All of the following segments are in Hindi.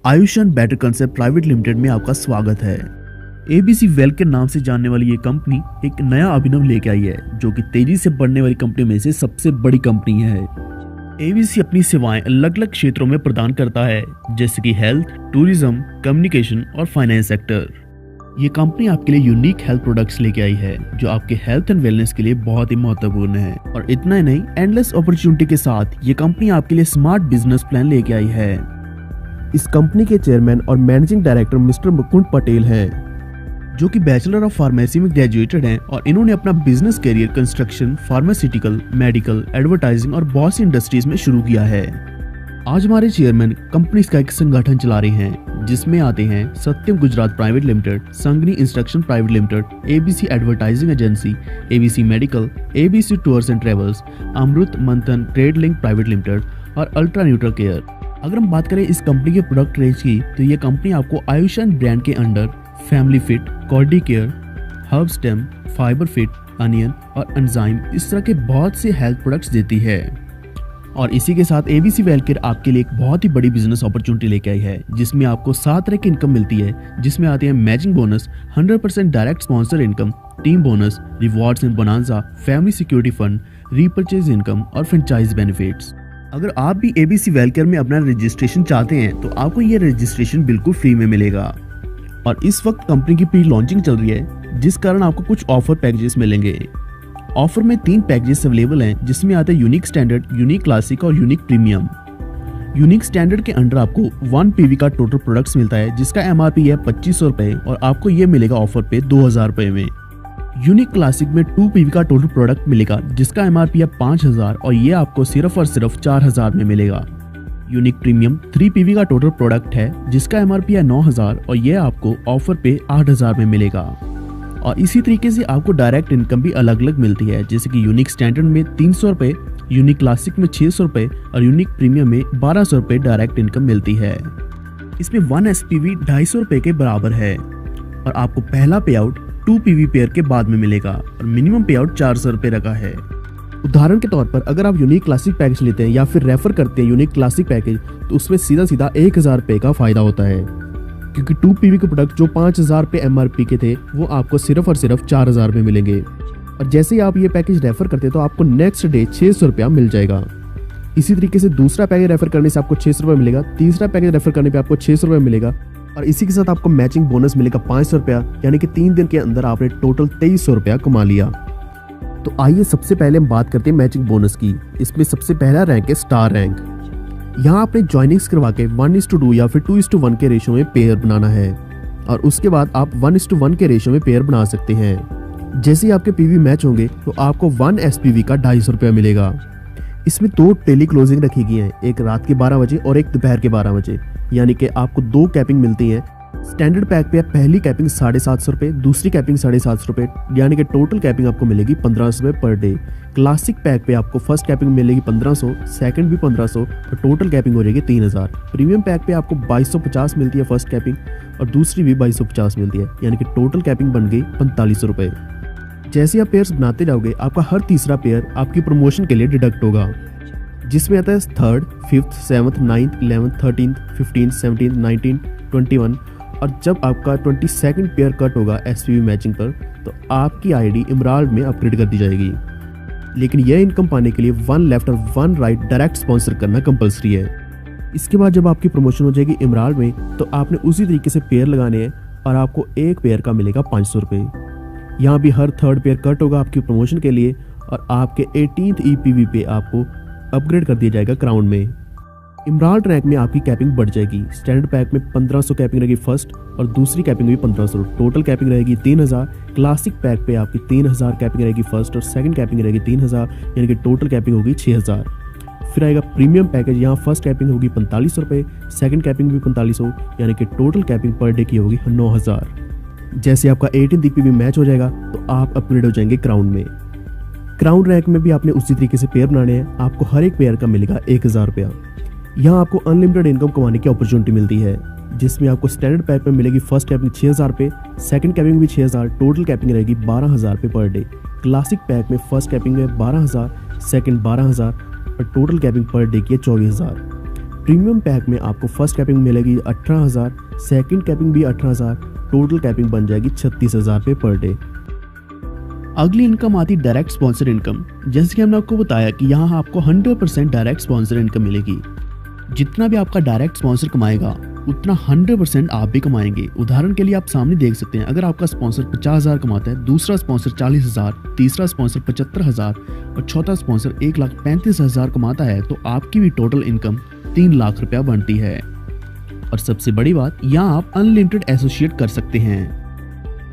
Ayushman better concept private limited में आपका स्वागत है। एबीसी वेल्थ के नाम से जानने वाली ये कंपनी एक नया अभिनव लेके आई है, जो कि तेजी से बढ़ने वाली कंपनी में से सबसे बड़ी कंपनी है। एबीसी अपनी सेवाएं अलग अलग क्षेत्रों में प्रदान करता है, जैसे कि हेल्थ, टूरिज्म, कम्युनिकेशन और फाइनेंस सेक्टर। ये कंपनी आपके लिए यूनिक हेल्थ प्रोडक्ट्स लेके आई है, जो आपके हेल्थ एंड वेलनेस के लिए बहुत ही महत्वपूर्ण है। और इतना ही नहीं, एंडलेस अपॉर्चुनिटी के साथ ये कंपनी आपके लिए स्मार्ट बिजनेस प्लान लेके आई है। इस कंपनी के चेयरमैन और managing director mister Mukund Patel हैं, जो कि बैचलर ऑफ फार्मेसी में ग्रेजुएटेड हैं और इन्होंने अपना business career construction, pharmaceutical, medical, advertising और बहुत सी इंडस्ट्रीज में शुरू किया है। आज हमारे चेयरमैन कंपनी का एक संगठन चला रहे हैं, जिसमें आते हैं Satyam Gujarat private limited, Sangani instruction private limited, ABC advertising agency, ABC medical, ABC tours and travels, Amrit Manthan trade link private limited और अल्ट्रा न्यूट्रल केयर। अगर हम बात करें इस कंपनी के प्रोडक्ट रेंज की, तो ये कंपनी आपको आयुष्मान ब्रांड के under family fit, cordy care, herb stem, fiber fit, onion और एंजाइम, इस तरह के बहुत से हेल्थ प्रोडक्ट्स देती है। और इसी के साथ एबीसी वेल्थ केयर आपके लिए एक बहुत ही बड़ी बिजनेस अपॉर्चुनिटी लेके आई है, जिसमें आपको 7 तरह की इनकम मिलती है, जिसमें आते हैं matching bonus, 100% direct sponsor income, team bonus, rewards and bonanza, family security fund, repurchase income और फ्रेंचाइज बेनिफिट्स। अगर आप भी एबीसी वेल्थ केयर में अपना रजिस्ट्रेशन चाहते हैं, तो आपको ये रजिस्ट्रेशन बिल्कुल फ्री में मिलेगा। और इस वक्त कंपनी की प्री लॉन्चिंग चल रही है, जिस कारण आपको कुछ ऑफर पैकेजेस मिलेंगे। ऑफर में 3 पैकेजेस अवेलेबल हैं, जिसमें आते हैं यूनिक स्टैंडर्ड, यूनिक क्लासिक और यूनिक प्रीमियम। यूनिक स्टैंडर्ड के अंडर आपको 1 पीवी का टोटल प्रोडक्ट्स मिलता है, जिसका एमआरपी है 2500 रुपए और आपको ये मिलेगा ऑफर पे 2000 रुपए में। यूनिक क्लासिक में 2 पीवी का टोटल प्रोडक्ट मिलेगा, जिसका एमआरपी है 5000 और ये आपको सिर्फ और सिर्फ 4000 में मिलेगा। यूनिक प्रीमियम 3 पीवी का टोटल प्रोडक्ट है, जिसका एमआरपी है 9000 और ये आपको ऑफर पे 8000 में मिलेगा। और इसी तरीके से आपको डायरेक्ट इनकम भी अलग अलग मिलती है, जैसे कि यूनिक स्टैंडर्ड में 300 रुपए, यूनिक क्लासिक में 600 रुपए और यूनिक प्रीमियम में 1200 रुपए डायरेक्ट इनकम मिलती है। इसमें 1 एसपीवी 250 रुपए के बराबर है और आपको पहला पे आउट 2 पीवी पेयर के बाद में मिलेगा और मिनिमम पे आउट 400 रुपए रखा है। उदाहरण के तौर पर अगर आप यूनिक क्लासिक पैकेज लेते हैं या फिर रेफर करते हैं यूनिक क्लासिक पैकेज, तो उसमें सीधा सीधा 1000 रुपए का फायदा होता है, क्योंकि 2 पीवी के प्रोडक्ट जो 5000 पे एमआरपी के थे, वो आपको सिर्फ और सिर्फ 4000 में मिलेंगे। और जैसे ही आप ये पैकेज रेफर करते हैं, तो आपको नेक्स्ट डे 600 रुपया मिल जाएगा। इसी तरीके से दूसरा पैकेज रेफर करने से आपको 600 रुपये मिलेगा, तीसरा पैकेज रेफर करने पे आपको 600 रुपये मिलेगा और इसी के साथ आपको मैचिंग बोनस मिलेगा 500 रुपया, यानी कि 3 दिन के अंदर आपने टोटल 2300 रुपया कमा लिया। तो आइए सबसे पहले हम बात करते हैं मैचिंग बोनस की। इसमें सबसे पहला रैंक है स्टार रैंक। यहाँ आपने ज्वाइनिंग्स करवा के 1:2 या फिर 2:1 के रेशियो में पेयर बनाना है और उसके बाद आप 1:1 के रेशियो में पेयर बना सकते हैं। जैसे ही आपके पीवी मैच होंगे, तो आपको 1 एसपीवी का 250 रुपया मिलेगा। इसमें 2 टेली क्लोजिंग रखी गई हैं, एक रात के 12 बजे और एक दोपहर के 12 बजे, यानी कि आपको 2 कैपिंग मिलती हैं। स्टैंडर्ड पैक पे पहली कैपिंग 750 रुपए, दूसरी कैपिंग 750 रुपए, यानी कि टोटल कैपिंग आपको मिलेगी 1500 रुपए पर डे। क्लासिक पैक पे आपको फर्स्ट कैपिंग मिलेगी 1500, सेकंड भी 1500 और टोटल कैपिंग हो जाएगी 3000। प्रीमियम पैक पे आपको 2250 मिलती है फर्स्ट कैपिंग और दूसरी भी 2250 मिलती है, यानी कि टोटल कैपिंग बन गई 4500 रुपए। जैसे आप पेयर्स बनाते जाओगे, आपका हर तीसरा पेयर आपकी प्रमोशन के लिए डिडक्ट होगा, जिसमें आता है 3rd, 5th, 7th, 9th, 11th, 13th, 15th, 17th, 19th, 21 और जब आपका 22nd पेयर कट होगा एसपीवी मैचिंग पर, तो आपकी आईडी इमराल्ड में अपग्रेड कर दी जाएगी। लेकिन यह इनकम पाने के लिए 1 लेफ्ट और 1 राइट डायरेक्ट स्पॉन्सर करना कंपलसरी है। इसके बाद जब आपकी प्रमोशन हो जाएगी इमराल्ड में, तो आपने उसी तरीके से पेयर लगाने हैं और आपको एक पेयर का मिलेगा 500 रुपये। यहाँ भी हर 3rd पेयर कट होगा आपकी प्रमोशन के लिए और आपके 18th ईपीवी पे आपको अपग्रेड कर दिया जाएगा क्राउन में। इमराल्ड रैंक में आपकी कैपिंग बढ़ जाएगी। स्टैंडर्ड पैक में 1500 कैपिंग रहेगी फर्स्ट और दूसरी कैपिंग भी 1500, टोटल कैपिंग रहेगी 3000। क्लासिक पैक पे आपकी 3000 कैपिंग रहेगी फर्स्ट और सेकंड कैपिंग रहेगी 3000, यानी कि टोटल कैपिंग होगी 6000। फिर आएगा प्रीमियम पैकेज, यहाँ फर्स्ट कैपिंग होगी 4500 रुपये, सेकंड कैपिंग भी 4500, यानी कि टोटल कैपिंग पर डे की होगी 9000। जैसे आपका 18 ईपीवी मैच हो जाएगा, तो आप अपग्रेड हो जाएंगे क्राउन में। क्राउन रैंक में भी आपने उसी तरीके से पेयर बनाने हैं। आपको हर एक पेयर का मिलेगा 1000 रुपया। यहाँ आपको अनलिमिटेड इनकम कमाने की अपॉर्चुनिटी मिलती है, जिसमें आपको स्टैंडर्ड पैक पे मिलेगी फर्स्ट कैपिंग 6000 रुपये, सेकंड कैपिंग भी 6000, टोटल कैपिंग रहेगी 12000 रुपये पर डे। क्लासिक पैक में फर्स्ट कैपिंग है 12000, सेकंड 12000 और टोटल कैपिंग पर डे की है 24000। प्रीमियम पैक में आपको फर्स्ट कैपिंग मिलेगी 18,000, सेकंड कैपिंग भी 18,000, टोटल कैपिंग बन जाएगी 36,000 रुपये पर डे। अगली इनकम आती डायरेक्ट स्पॉन्सर इनकम। जैसे कि हमने आपको बताया कि यहाँ आपको 100% डायरेक्ट स्पॉन्सर इनकम मिलेगी। जितना भी आपका डायरेक्ट स्पॉन्सर कमाएगा उतना 100% आप भी कमाएंगे। उदाहरण के लिए आप सामने देख सकते हैं, अगर आपका स्पॉन्सर 50,000 कमाता है, दूसरा स्पॉन्सर 40,000, तीसरा स्पॉन्सर 75,000 और चौथा स्पॉन्सर 1,35,000 कमाता है, तो आपकी भी टोटल इनकम 3 लाख रुपया बनती है। और सबसे बड़ी बात, यहाँ आप अनलिमिटेड एसोसिएट कर सकते हैं।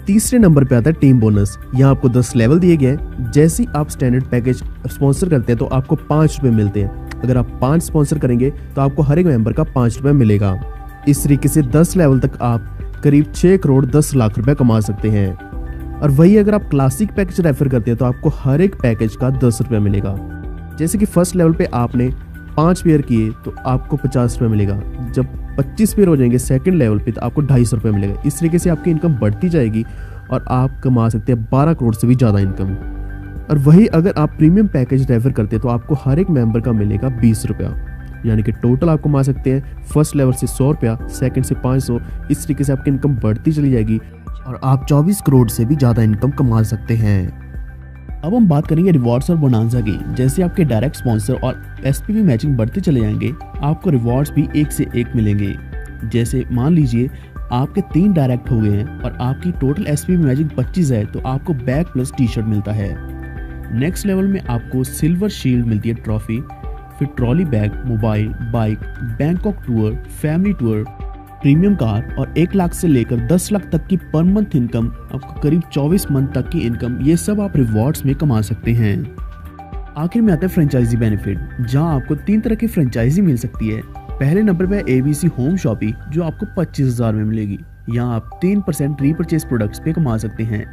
तीसरे नंबर पे आता है टीम बोनस। यहाँ आपको 10 लेवल दिए गए हैं। जैसे ही आप स्टैंडर्ड पैकेज स्पॉन्सर करते हैं तो आपको 5 रुपए मिलते हैं। अगर आप 5 स्पॉन्सर करेंगे तो आपको हर एक मेंबर का 5 रुपए मिलेगा। इस तरीके से 10 लेवल तक आप करीब 6 करोड़ 10 लाख रुपए कमा सकते हैं। और वही अगर आप क्लासिक पैकेज रेफर करते हैं तो आपको हर एक पैकेज का 10 रुपए मिलेगा। जैसे कि फर्स्ट लेवल पे आपने 5 पेयर किए तो आपको 50 रुपए मिलेगा। जब 25 पेयर हो जाएंगे सेकंड लेवल पे तो आपको 250 रुपए मिलेगा। इस तरीके से आपकी इनकम बढ़ती जाएगी और आप कमा सकते हैं 12 करोड़ से भी ज़्यादा इनकम। और वही अगर आप प्रीमियम पैकेज रेफर करते हैं तो आपको हर एक मेंबर का मिलेगा 20 रुपया, यानी कि टोटल आप कमा सकते हैं फर्स्ट लेवल से 100 रुपया, सेकंड से 500। इस तरीके से आपकी इनकम बढ़ती चली जाएगी और आप 24 करोड़ से भी ज़्यादा इनकम कमा सकते हैं। अब हम बात करेंगे रिवॉर्ड्स और बोनांजा की। जैसे आपके डायरेक्ट स्पॉन्सर और एसपीवी मैचिंग बढ़ते चले जाएंगे, आपको रिवॉर्ड्स भी एक से एक मिलेंगे। जैसे मान लीजिए आपके 3 डायरेक्ट हो गए हैं और आपकी टोटल एसपीवी मैचिंग 25 है, तो आपको बैग प्लस टी शर्ट मिलता है। नेक्स्ट लेवल में आपको सिल्वर शील्ड मिलती है ट्रॉफी, फिर trolley bag, mobile, bike, Bangkok tour, family tour, premium car और 1 लाख से लेकर 10 लाख तक की पर मंथ इनकम, आपको करीब 24 मंथ तक की इनकम, ये सब आप रिवॉर्ड्स में कमा सकते हैं। आखिर में आता है फ्रेंचाइजी बेनिफिट, जहां आपको 3 तरह की फ्रेंचाइजी मिल सकती है। पहले नंबर पे ABC होम शॉपी, जो आपको 25,000 में मिलेगी। यहाँ आप 3% रीपरचेज प्रोडक्ट्स पे कमा सकते हैं।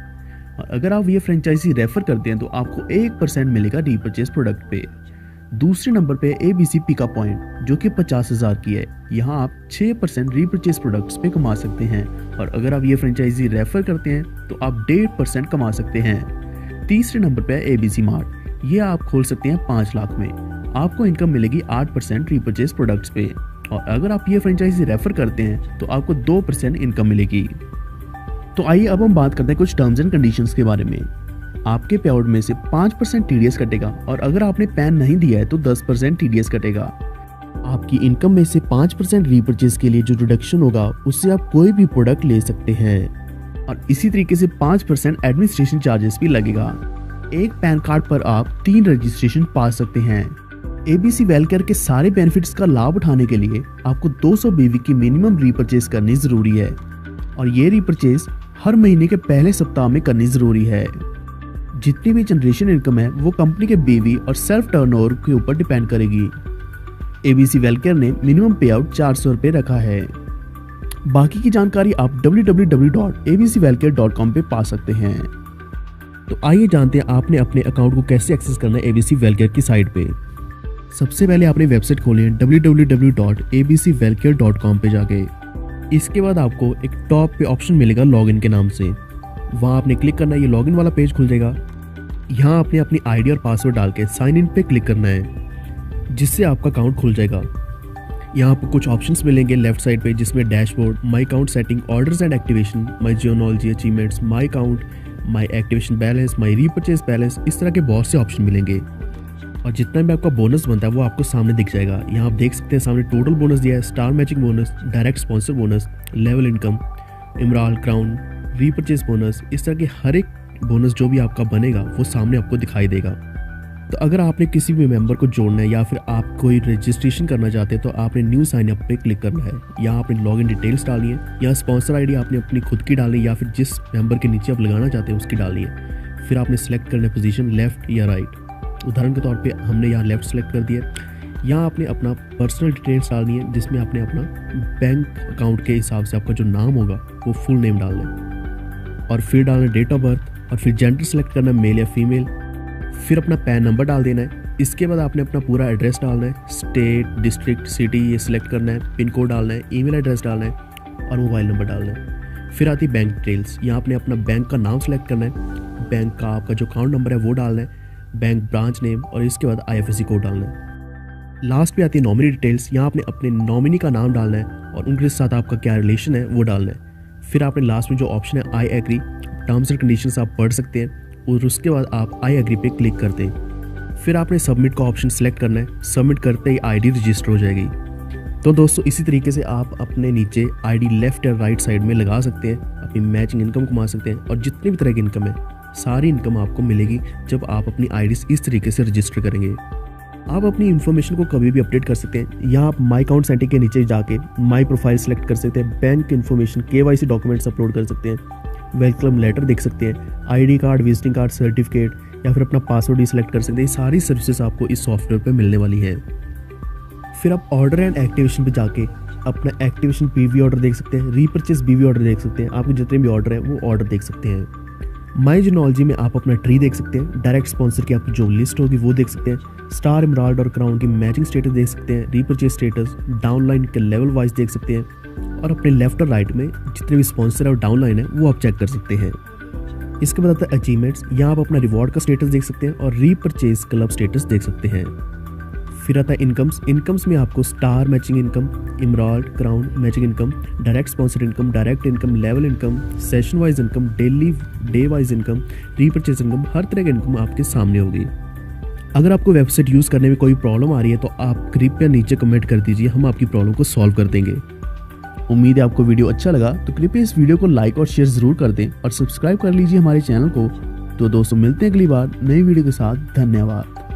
और अगर आप ये फ्रेंचाइजी रेफर करते हैं तो आपको 1% मिलेगा रीपरचेज प्रोडक्ट पे। दूसरे नंबर पे ABC पिकअप पॉइंट, जो कि 50,000 की है। यहाँ आप 6% रीपरचेज प्रोडक्ट्स पे कमा सकते हैं। और अगर आप ये फ्रेंचाइजी रेफर करते हैं तो आप 1.5% कमा सकते हैं। तीसरे नंबर पे ABC मार्ट, ये आप खोल सकते हैं 5 लाख में। आपको इनकम मिलेगी 8% रीपरचेज प्रोडक्ट्स पे। और अगर आप ये फ्रेंचाइजी रेफर करते हैं तो आपको 2% इनकम मिलेगी। तो आइए अब हम बात करते हैं कुछ टर्म्स एंड कंडीशंस के बारे में। आपके पे आउट में से 5% TDS कटेगा और अगर आपने पैन नहीं दिया है तो 10% TDS कटेगा। आपकी इनकम में से 5% रीपरचेज के लिए जो डिडक्शन होगा उससे आप कोई भी प्रोडक्ट ले सकते हैं। और इसी तरीके से 5% एडमिनिस्ट्रेशन चार्जेस भी लगेगा। एक पैन कार्ड पर आप 3 रजिस्ट्रेशन पा सकते हैं। ABC वेलकेयर के सारे बेनिफिट्स का लाभ उठाने के लिए आपको 200 BV की मिनिमम रीपरचेज करनी जरूरी है और ये रीपरचेज हर महीने के पहले सप्ताह में करनी जरूरी है। जितनी भी जनरेशन इनकम है वो कंपनी के BV और सेल्फ टर्नओवर के ऊपर डिपेंड करेगी। ABC वेलकेयर ने मिनिमम पे आउट 400 रुपये रखा है। बाकी की जानकारी आप www.abcwellcare.com पे पा सकते हैं। तो आइए जानते हैं आपने अपने अकाउंट को कैसे एक्सेस करना है ABC वेलकेयर की साइट पे। सबसे पहले आपने वेबसाइट खोली है www.abcwellcare.com पे जाके। इसके बाद आपको एक टॉप पे ऑप्शन मिलेगा लॉगिन के नाम से, वहाँ आपने क्लिक करना है। ये लॉगिन वाला पेज खुल जाएगा। यहाँ आपने अपनी ID और पासवर्ड डाल के साइन इन पे क्लिक करना है, जिससे आपका अकाउंट खुल जाएगा। यहाँ आपको कुछ ऑप्शंस मिलेंगे लेफ्ट साइड पे, जिसमें dashboard, my account setting, orders and activation, my geology achievements, my account, my activation balance, my repurchase balance, इस तरह के बहुत से ऑप्शन मिलेंगे। और जितना भी आपका बोनस बनता है वो आपको सामने दिख जाएगा। यहाँ आप देख सकते हैं सामने टोटल बोनस दिया है, star matching bonus, direct sponsor bonus, level income, emerald crown, repurchase bonus, इस तरह के हर एक बोनस जो भी आपका बनेगा वो सामने आपको दिखाई देगा। तो अगर आपने किसी भी मेंबर को जोड़ना है या फिर आप कोई रजिस्ट्रेशन करना चाहते हैं तो आपने न्यू साइन अप पे क्लिक करना है। यहाँ आपने लॉगिन डिटेल्स डालनी है, यहाँ स्पॉन्सर ID आपने अपनी खुद की डालनी है या फिर जिस मेंबर के नीचे आप लगाना चाहते हैं उसकी डालनी है। फिर आपने सेलेक्ट करना है पोजीशन लेफ्ट या राइट। उदाहरण के तौर पे हमने यहाँ लेफ्ट सेलेक्ट कर दिया। यहाँ आपने अपना पर्सनल डिटेल्स डालनी है, जिसमें आपने अपना बैंक अकाउंट के हिसाब से आपका जो नाम होगा वो फुल नेम डालना है और फिर डालना डेट ऑफ बर्थ और फिर जेंडर सेलेक्ट करना है, मेल या फीमेल। फिर अपना पैन नंबर डाल देना है। इसके बाद आपने अपना पूरा एड्रेस डालना है, स्टेट, डिस्ट्रिक्ट, सिटी ये सिलेक्ट करना है, पिन कोड डालना है, ईमेल एड्रेस डालना है और मोबाइल नंबर डालना है। फिर आती है बैंक डिटेल्स। यहाँ आपने अपना बैंक का नाम सेलेक्ट करना है, बैंक का आपका जो अकाउंट नंबर है वो डालना है, बैंक ब्रांच नेम और इसके बाद IFSC कोड डालना है। लास्ट पे आती है नॉमिनी डिटेल्स। यहाँ आपने अपने नॉमिनी का नाम डालना है और उनके साथ आपका क्या रिलेशन है वो डालना है। फिर आपने लास्ट में जो ऑप्शन है I agree, terms and conditions आप पढ़ सकते हैं और उसके बाद आप आई एग्री पे क्लिक करते हैं। फिर आपने सबमिट का ऑप्शन सेलेक्ट करना है। सबमिट करते ही आईडी रजिस्टर हो जाएगी। तो दोस्तों इसी तरीके से आप अपने नीचे आईडी लेफ्ट या राइट साइड में लगा सकते हैं, अपनी मैचिंग इनकम कमा सकते हैं और जितनी भी तरह की इनकम है सारी इनकम आपको मिलेगी जब आप अपनी आईडी इस तरीके से रजिस्टर करेंगे। आप अपनी इन्फॉर्मेशन को कभी भी अपडेट कर सकते हैं। यहाँ आप माई अकाउंट सेटिंग के नीचे जाके माई प्रोफाइल सेलेक्ट कर सकते हैं, bank information, KYC documents upload कर सकते हैं, वेलकम लेटर देख सकते हैं, ID card, visiting card, certificate या फिर अपना पासवर्ड ही सिलेक्ट कर सकते हैं। ये सारी सर्विसेज आपको इस सॉफ्टवेयर पे मिलने वाली है। फिर आप ऑर्डर एंड एक्टिवेशन पे जाके अपना एक्टिवेशन PV ऑर्डर देख सकते हैं, रीपरचेज BV ऑर्डर देख सकते हैं, आपके जितने भी ऑर्डर हैं वो ऑर्डर देख सकते हैं। माई जियोलॉजी में आप अपना ट्री देख सकते हैं, डायरेक्ट स्पॉन्सर की आपकी जो लिस्ट होगी वो देख सकते हैं, स्टार, एमराल्ड और क्राउन की मैचिंग स्टेटस देख सकते हैं, रीपरचेज स्टेटस, डाउनलाइन के लेवल वाइज देख सकते हैं और अपने लेफ्ट और राइट में जितने भी स्पॉन्सर है और डाउनलाइन है वो आप चेक कर सकते हैं। इसके बाद आता है अचीवमेंट्स। यहाँ आप अपना रिवॉर्ड का स्टेटस देख सकते हैं और रीपरचेज क्लब स्टेटस देख सकते हैं। फिर आता है इनकम्स। इनकम्स में आपको star matching income, emerald, crown matching income, direct sponsor income, direct income, level income, session wise income, daily day wise income, repurchase income, हर तरह की इनकम आपके सामने होगी। अगर आपको वेबसाइट यूज़ करने में कोई प्रॉब्लम आ रही है तो आप कृपया नीचे कमेंट कर दीजिए, हम आपकी प्रॉब्लम को सॉल्व कर देंगे। उम्मीद है आपको वीडियो अच्छा लगा, तो कृपया इस वीडियो को लाइक और शेयर जरूर कर दें और सब्सक्राइब कर लीजिए हमारे चैनल को। तो दोस्तों मिलते हैं अगली बार नई वीडियो के साथ। धन्यवाद।